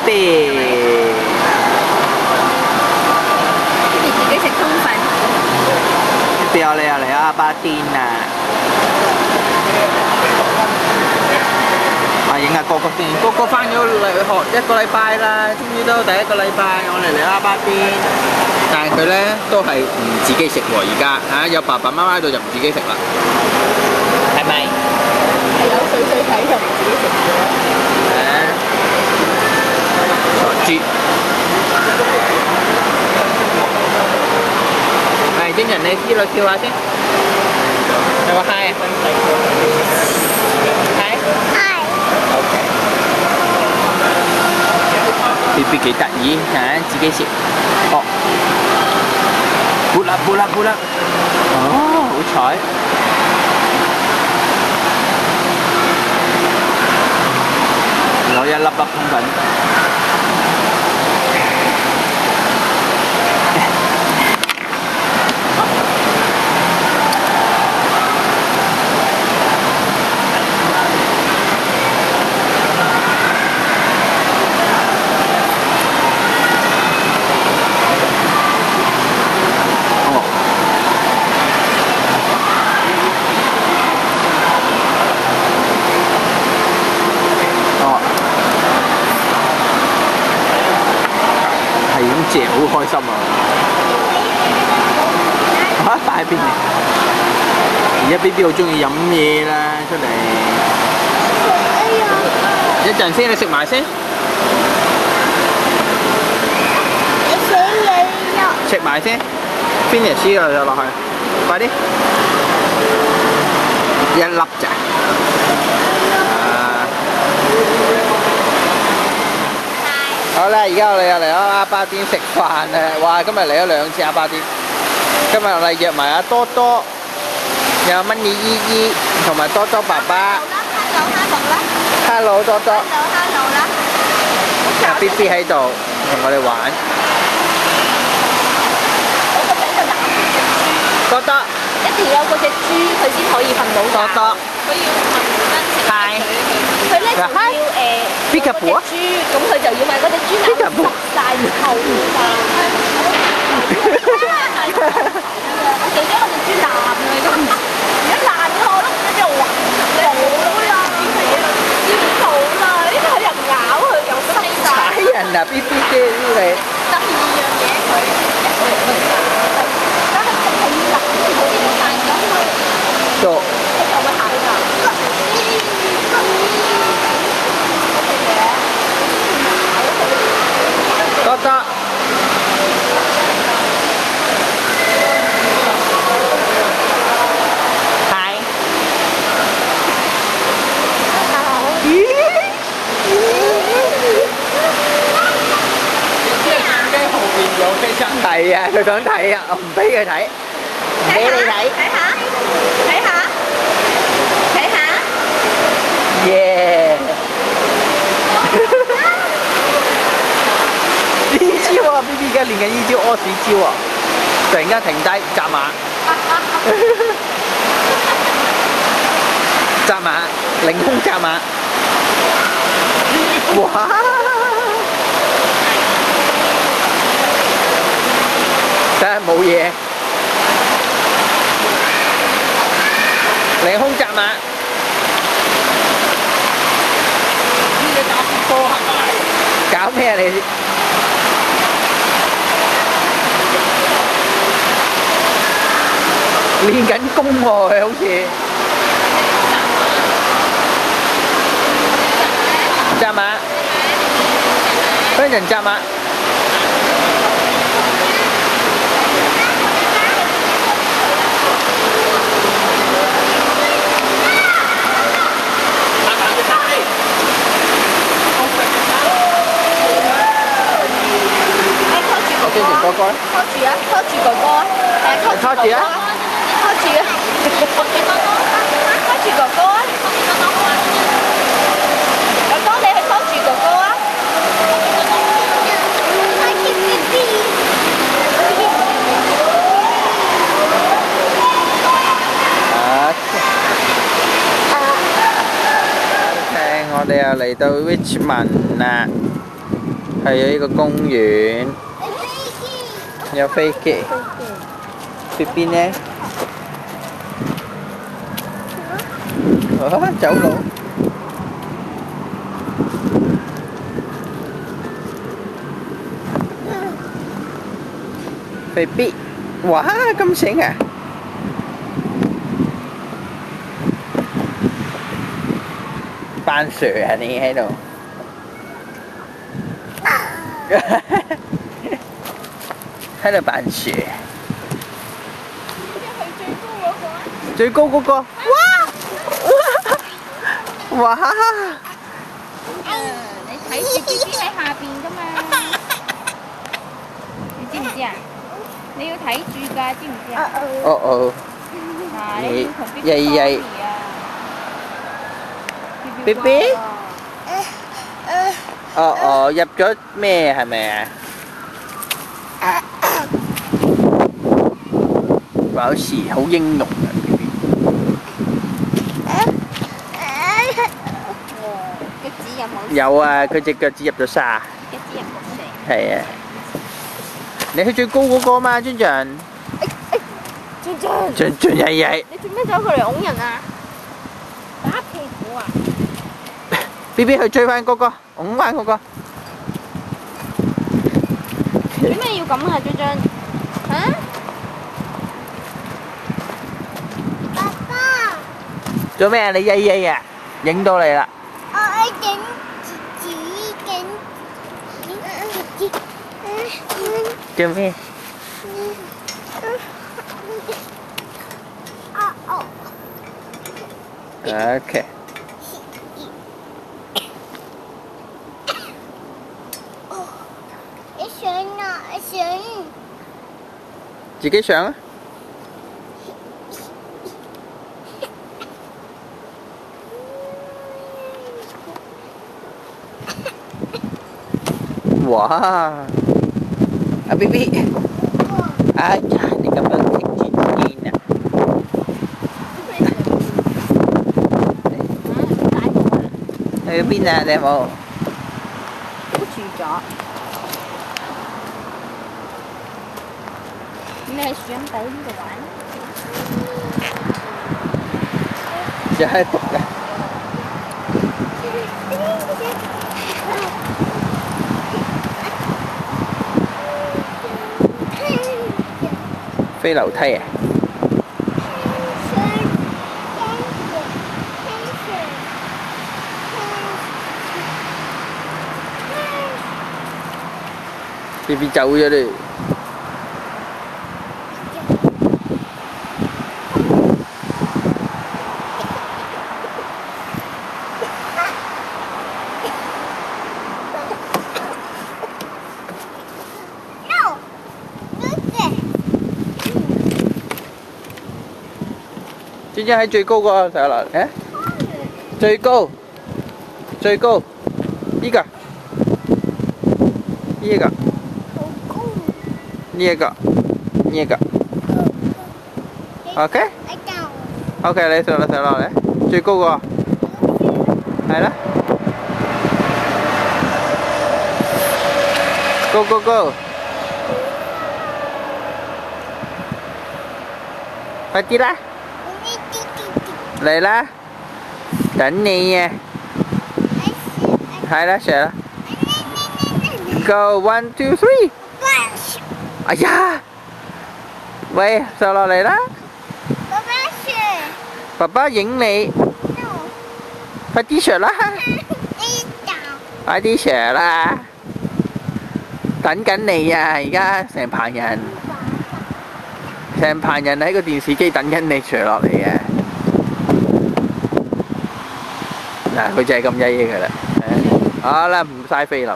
Pipi 自己食通粉。Pipi 我哋又嚟阿巴甸啊！影下哥哥先，哥哥翻咗嚟學1個禮拜啦，終於都第1個禮拜，我哋嚟阿巴甸。但係佢咧都係唔自己食喎，而家嚇有爸爸媽媽喺度就唔自己食啦，係咪？係有水水睇就唔自己食嘅。傻豬。係精人你呢度跳下先，有個嗨啊！嗨。BB 幾得意嚇，自己食。哦，撥啦撥啦撥啦！哦，好彩。攞1粒粒通粉。係咁嚼，好開心啊！嚇擺喺邊嘅？而家 BB 好中意飲嘢啦，出嚟。一陣先，你食埋先。食埋先 ，finish 咗就落去，快啲！1粒咋？好啦，而家我哋又嚟咗阿巴甸食飯啦！哇，今日嚟咗2次阿巴甸。今日我哋約埋阿多多，有蚊妮姨姨同埋多多爸爸。Hello 多多。Hello 啦。阿 BB 喺度同我哋玩。多多。一定要有嗰隻豬，佢先可以瞓到覺。多多。佢要瞓嗨。佢咧就要Peekaboo 啊！豬，咁佢就要買嗰隻豬乸塞晒後飯。我記得嗰隻豬爛啦，而家爛咗咯，一路滑冇啦，要到啦，呢個人咬佢又塞晒。踩人啊 ！BB 姐呢你。第二樣嘢佢一個嚟分散，但係佢係要立住好啲散咗佢。做。佢就會行㗎。多多。嗨。係啊，佢想睇啊，我唔俾佢睇，唔俾你睇。睇下，睇下，睇下。耶！呢招啊 ，BB 而家練緊呢招屙屎招啊！突然間停低扎馬，扎馬，凌空扎馬，哇！真係冇嘢，凌空扎馬。你打波係咪？搞咩啊你？練緊功喎，佢好似。扎馬，跟人扎馬。跟住哥哥咧，拖住啊，拖住哥哥啊，拖住啊，拖住啊，拖住哥哥啊，哥哥你去拖住哥哥啊。我哋又嚟到 Richmond 啦。係啊，呢個公園有飛機。邊邊呢？啊，走路。飛邊？哇，咁醒啊！扮蛇啊！你喺度。喺度扮蛇。最高嗰個。哇！你睇住 B B 喺下邊㗎嘛？你知唔知啊？你要睇住㗎，知唔知啊？哦哦。你要同 B B 曳曳。B B。哦哦，入咗咩係咪啊？好似好英勇啊 B B。腳趾有冇？有啊，佢隻腳趾入咗沙。腳趾有冇蛇？係啊。你去最高嗰個嘛，尊俊。俊俊曳曳。你做咩走過嚟擁人啊？打屁股啊 B B 去追翻嗰個，擁翻嗰個。做咩要咁啊，俊俊？嚇？爸爸。做咩啊？你曳曳啊？影到你啦。我影自己做咩？OK。你上啊！上。自己上啊！哇！阿 B B，哎呀，你咁樣棘住肩啊！去邊啊？你有冇？箍住咗。你喺樹蔭底呢度玩？又係毒嘅。飛樓梯啊！B B 走咗嘞。尊尊喺最高個上落嚟，最高，最高，呢個，呢一個，呢一個，呢一個 ，OK，OK，你上落嚟，最高個，係啦 ，Go Go Go，快啲啦！嚟啦，等你啊！係啦，上啦 ！Go 1 2 3！哎呀，喂，上落嚟啦！爸爸影你，快啲上啦！快啲上啦！等緊你啊！而家成棚人喺個電視機等緊你上落嚟啊！嗱，佢就係咁曳嘅啦。好啦，唔嘥菲林。